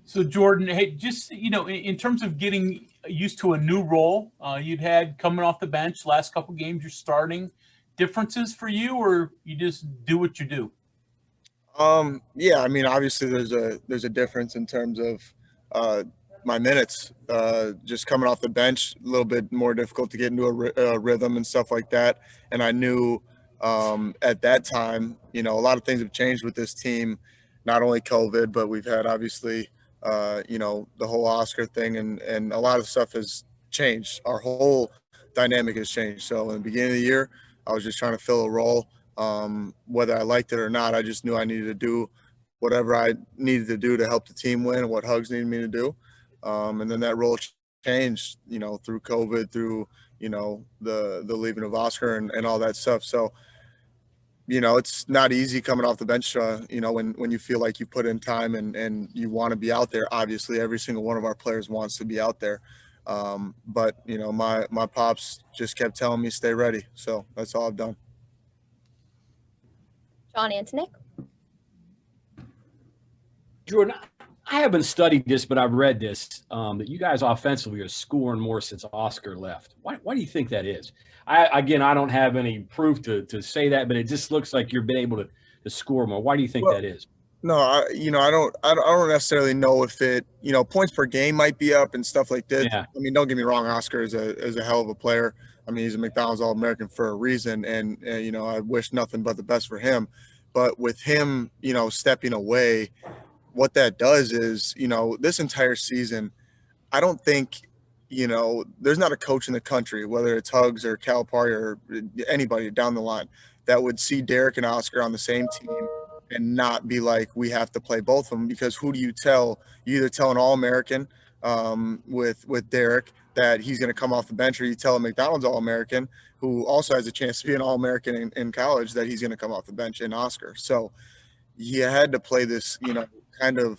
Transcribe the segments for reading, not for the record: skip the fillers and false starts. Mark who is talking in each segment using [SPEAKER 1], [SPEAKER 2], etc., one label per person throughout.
[SPEAKER 1] So Jordan, hey, just in terms of getting used to a new role, you'd had coming off the bench last couple games, you're starting. Differences for you, or you just do what you do?
[SPEAKER 2] Yeah, I mean, obviously there's a difference in terms of uh, my minutes. Just coming off the bench, a little bit more difficult to get into a rhythm and stuff like that. And I knew at that time, a lot of things have changed with this team. Not only COVID, but we've had obviously, the whole Oscar thing, and a lot of stuff has changed. Our whole dynamic has changed. So in the beginning of the year, I was just trying to fill a role. Whether I liked it or not, I just knew I needed to do whatever I needed to do to help the team win and what Hugs needed me to do. And then that role changed, through COVID, through, the leaving of Oscar and all that stuff. So, it's not easy coming off the bench, when you feel like you put in time and you want to be out there. Obviously, every single one of our players wants to be out there. But, my pops just kept telling me, stay ready. So that's all I've done.
[SPEAKER 3] John Antonik.
[SPEAKER 4] Jordan, I haven't studied this, but I've read this, that you guys offensively are scoring more since Oscar left. Why do you think that is? I don't have any proof to say that, but it just looks like you've been able to score more. Why do you think that is?
[SPEAKER 2] No, I don't necessarily know if it, points per game might be up and stuff like this.
[SPEAKER 4] Yeah.
[SPEAKER 2] I mean, don't get me wrong, Oscar is a hell of a player. I mean, he's a McDonald's All-American for a reason, and I wish nothing but the best for him. But with him, stepping away, what that does is, this entire season, I don't think, there's not a coach in the country, whether it's Hugs or Calipari or anybody down the line, that would see Derek and Oscar on the same team and not be like, we have to play both of them. Because who do you tell? You either tell an All-American with Derek that he's going to come off the bench, or you tell a McDonald's All-American who also has a chance to be an All-American in college that he's going to come off the bench in Oscar. So you had to play this, kind of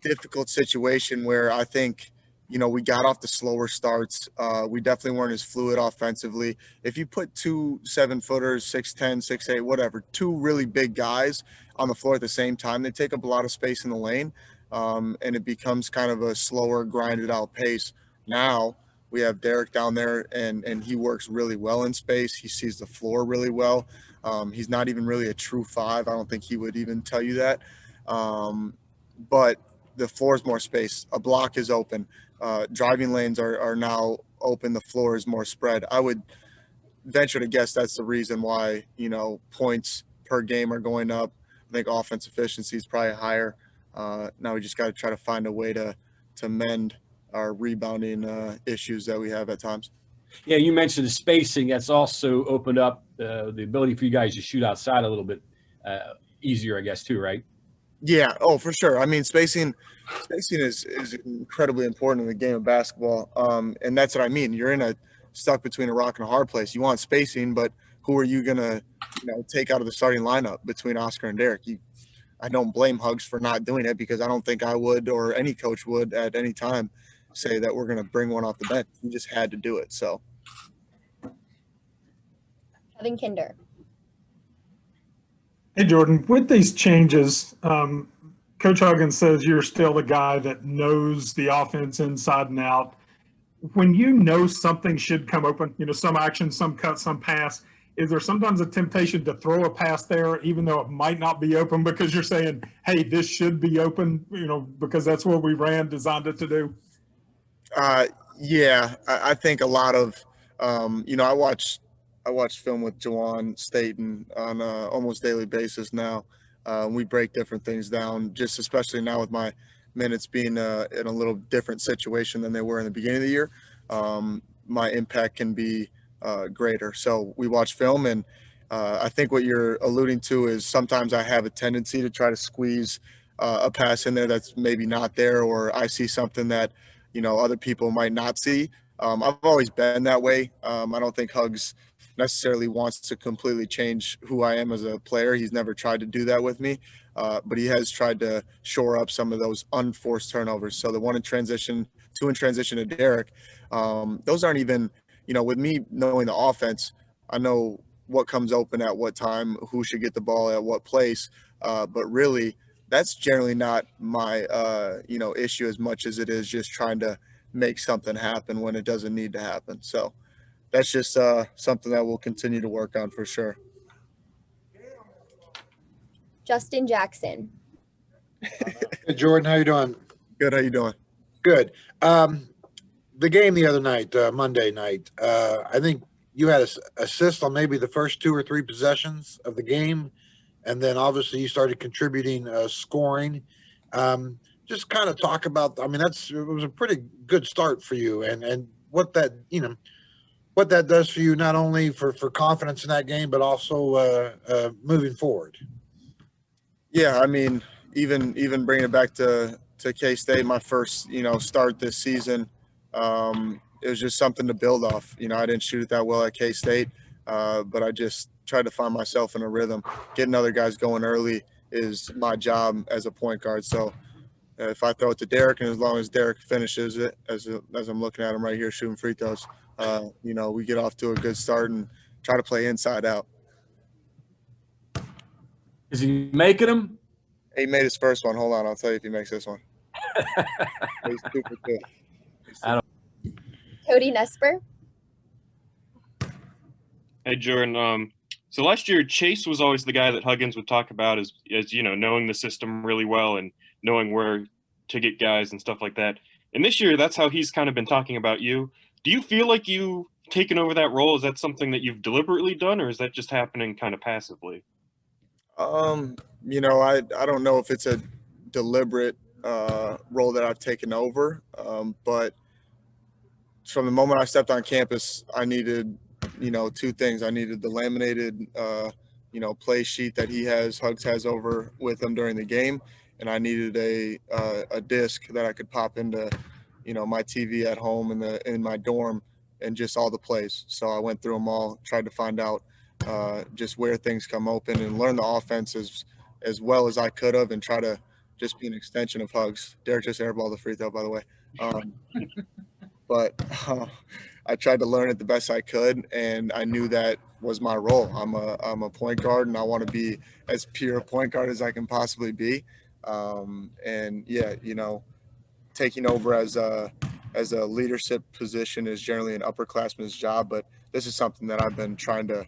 [SPEAKER 2] difficult situation where I think, we got off the slower starts. We definitely weren't as fluid offensively. If you put two 7-footers, 6'10", 6'8", whatever, two really big guys on the floor at the same time, they take up a lot of space in the lane, and it becomes kind of a slower, grinded out pace. Now we have Derek down there, and he works really well in space. He sees the floor really well. He's not even really a true 5. I don't think he would even tell you that. But the floor is more space. A block is open. Driving lanes are now open. The floor is more spread. I would venture to guess that's the reason why, points per game are going up. I think offense efficiency is probably higher. Now we just got to try to find a way to mend our rebounding issues that we have at times.
[SPEAKER 4] Yeah, you mentioned the spacing. That's also opened up the ability for you guys to shoot outside a little bit easier, I guess, too, right?
[SPEAKER 2] Yeah. Oh, for sure. I mean, spacing is incredibly important in the game of basketball. And that's what I mean. You're stuck between a rock and a hard place. You want spacing, but who are you gonna, take out of the starting lineup between Oscar and Derek? I don't blame Hugs for not doing it, because I don't think I would, or any coach would at any time, say that we're gonna bring one off the bench. We just had to do it. So.
[SPEAKER 3] Kevin Kinder.
[SPEAKER 5] Hey, Jordan, with these changes, Coach Huggins says you're still the guy that knows the offense inside and out. When you know something should come open, some action, some cut, some pass, is there sometimes a temptation to throw a pass there, even though it might not be open, because you're saying, hey, this should be open, because that's what we designed it to do?
[SPEAKER 2] Yeah, I think a lot of, I watch film with Jawan Staten on an almost daily basis now. We break different things down, just especially now with my minutes being in a little different situation than they were in the beginning of the year. My impact can be greater. So we watch film, and I think what you're alluding to is sometimes I have a tendency to try to squeeze a pass in there that's maybe not there, or I see something that, other people might not see. I've always been that way. I don't think Hugs necessarily wants to completely change who I am as a player. He's never tried to do that with me, but he has tried to shore up some of those unforced turnovers. So the 1 in transition, 2 in transition to Derek, those aren't even, with me knowing the offense, I know what comes open at what time, who should get the ball at what place. But really, that's generally not my issue as much as it is just trying to make something happen when it doesn't need to happen. So that's just something that we'll continue to work on for sure.
[SPEAKER 3] Justin Jackson.
[SPEAKER 6] Hey, Jordan, how you doing?
[SPEAKER 2] Good. How you doing?
[SPEAKER 6] Good. The game the other night, Monday night, I think you had an assist on maybe the first 2 or 3 possessions of the game, and then obviously you started contributing scoring. Just kind of talk about. I mean, it was a pretty good start for you, and what that what that does for you, not only for confidence in that game, but also moving forward.
[SPEAKER 2] Yeah, I mean, even bringing it back to K-State, my first start this season, it was just something to build off. I didn't shoot it that well at K-State, but I just tried to find myself in a rhythm. Getting other guys going early is my job as a point guard. So if I throw it to Derek, and as long as Derek finishes it, as I'm looking at him right here shooting free throws, we get off to a good start and try to play inside out.
[SPEAKER 4] Is he making them?
[SPEAKER 2] He made his first one. Hold on, I'll tell you if he makes this one. He's super good.
[SPEAKER 3] Cody Nesper.
[SPEAKER 7] Hey, Jordan. So last year, Chase was always the guy that Huggins would talk about as knowing the system really well and knowing where to get guys and stuff like that. And this year, that's how he's kind of been talking about you. Do you feel like you've taken over that role? Is that something that you've deliberately done, or is that just happening kind of passively?
[SPEAKER 2] I don't know if it's a deliberate role that I've taken over, but from the moment I stepped on campus, I needed, 2 things. I needed the laminated, play sheet that Hugs has over with him during the game, and I needed a disc that I could pop into, my TV at home in my dorm and just all the plays. So I went through them all, tried to find out just where things come open and learn the offense as well as I could have, and try to just be an extension of Hugs. Derek just airballed the free throw, by the way. But I tried to learn it the best I could, and I knew that was my role. I'm a point guard, and I want to be as pure a point guard as I can possibly be. And yeah, taking over as a leadership position is generally an upperclassman's job, but this is something that I've been trying to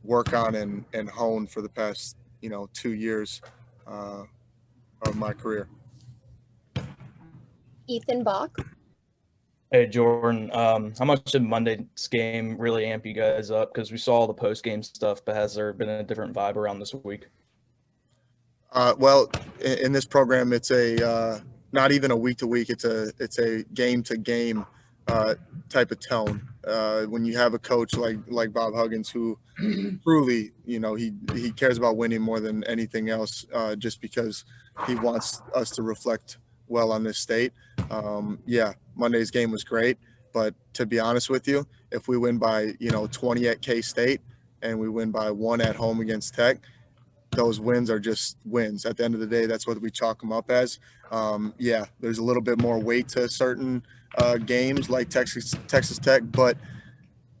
[SPEAKER 2] work on and hone for the past 2 years of my career.
[SPEAKER 3] Ethan Bach.
[SPEAKER 8] Hey, Jordan, how much did Monday's game really amp you guys up? Because we saw all the post-game stuff, but has there been a different vibe around this week?
[SPEAKER 2] Well, in this program, it's not even a week-to-week. It's a game-to-game type of tone. When you have a coach like Bob Huggins, who truly, he cares about winning more than anything else, just because he wants us to reflect well on this state. Yeah, Monday's game was great, but to be honest with you, if we win by 20 at K-State and we win by 1 at home against Tech, those wins are just wins. At the end of the day, that's what we chalk them up as. Yeah, there's a little bit more weight to certain games like Texas Tech, but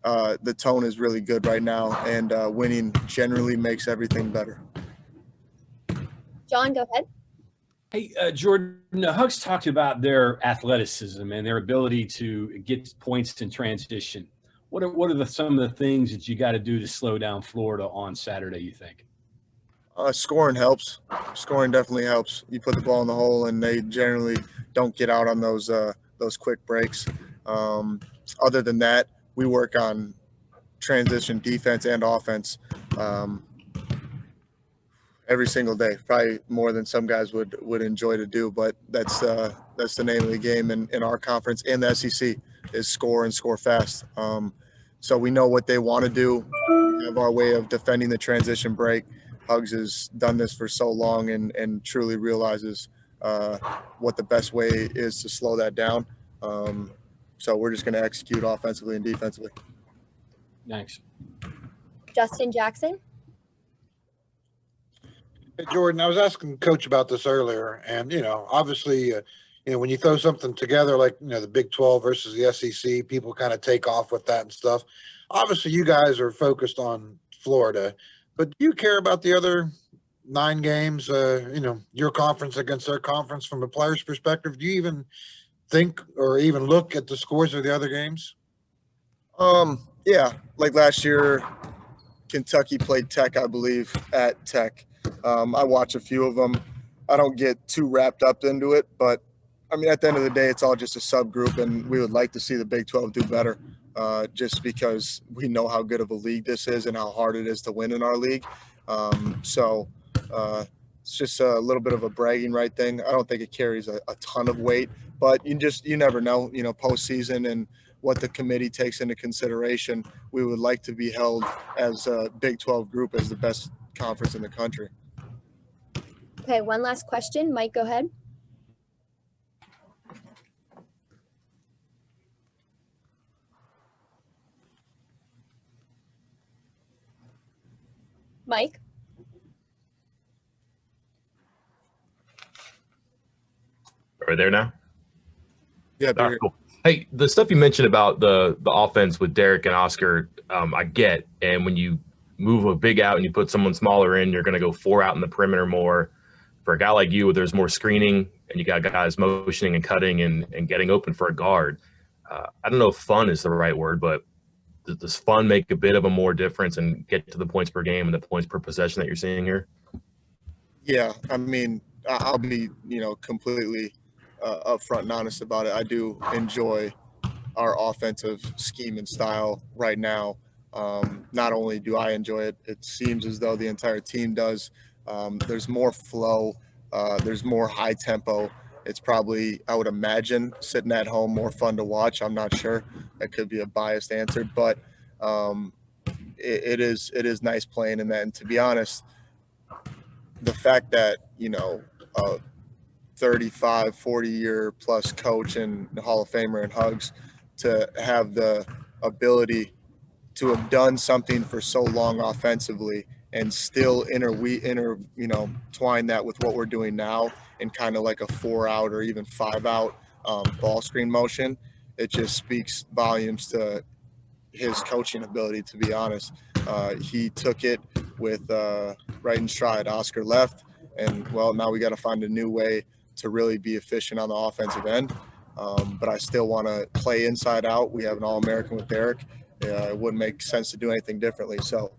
[SPEAKER 2] the tone is really good right now, and winning generally makes everything better.
[SPEAKER 3] John, go ahead.
[SPEAKER 4] Hey, Jordan, Hugs talked about their athleticism and their ability to get points in transition. What are some of the things that you got to do to slow down Florida on Saturday, you think?
[SPEAKER 2] Scoring helps. Scoring definitely helps. You put the ball in the hole, and they generally don't get out on those quick breaks. Other than that, we work on transition defense and offense every single day, probably more than some guys would enjoy to do, but that's the name of the game in our conference and the SEC is score and score fast. So we know what they want to do. We have our way of defending the transition break. Hugs has done this for so long and truly realizes what the best way is to slow that down. So we're just going to execute offensively and defensively.
[SPEAKER 4] Thanks.
[SPEAKER 3] Justin Jackson.
[SPEAKER 6] Hey, Jordan, I was asking Coach about this earlier, and obviously, when you throw something together like the Big 12 versus the SEC, people kind of take off with that and stuff. Obviously, you guys are focused on Florida, but do you care about the other 9 games, your conference against their conference from a player's perspective, do you even think or even look at the scores of the other games?
[SPEAKER 2] Yeah, like last year, Kentucky played Tech, I believe, at Tech. I watch a few of them. I don't get too wrapped up into it, but I mean, at the end of the day, it's all just a subgroup, and we would like to see the Big 12 do better, just because we know how good of a league this is and how hard it is to win in our league. So it's just a little bit of a bragging right thing. I don't think it carries a ton of weight, but you never know, postseason and what the committee takes into consideration. We would like to be held as a Big 12 group as the best conference in the country.
[SPEAKER 3] Okay, one last question. Mike, go ahead. Mike?
[SPEAKER 9] Are we there now?
[SPEAKER 2] Yeah,
[SPEAKER 9] All right, cool. Hey, the stuff you mentioned about the offense with Derek and Oscar, I get. And when you move a big out and you put someone smaller in, you're going to go 4 out in the perimeter more. For a guy like you, there's more screening, and you got guys motioning and cutting and getting open for a guard. I don't know if fun is the right word, but does fun make a bit of a more difference and get to the points per game and the points per possession that you're seeing here?
[SPEAKER 2] Yeah, I mean, I'll be, completely upfront and honest about it. I do enjoy our offensive scheme and style right now. Not only do I enjoy it, it seems as though the entire team does. There's more flow. There's more high tempo. It's probably, I would imagine, sitting at home, more fun to watch. I'm not sure. That could be a biased answer, but it is nice playing in that. And to be honest, the fact that, a 35, 40-year plus coach and Hall of Famer in Hugs, to have the ability to have done something for so long offensively and still twine that with what we're doing now in kind of like a 4-out or even 5-out ball screen motion, it just speaks volumes to his coaching ability, to be honest. He took it with right in stride. Oscar left, and now we got to find a new way to really be efficient on the offensive end. But I still want to play inside out. We have an All-American with Derek. It wouldn't make sense to do anything differently. So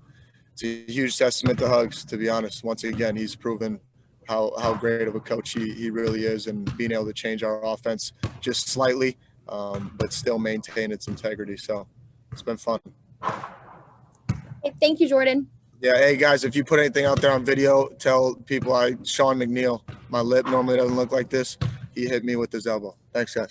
[SPEAKER 2] it's a huge testament to Hugs, to be honest. Once again, he's proven how great of a coach he really is, and being able to change our offense just slightly, but still maintain its integrity. So it's been fun.
[SPEAKER 3] Hey, thank you, Jordan.
[SPEAKER 2] Yeah, hey, guys, if you put anything out there on video, tell people Sean McNeil, my lip normally doesn't look like this. He hit me with his elbow. Thanks, guys.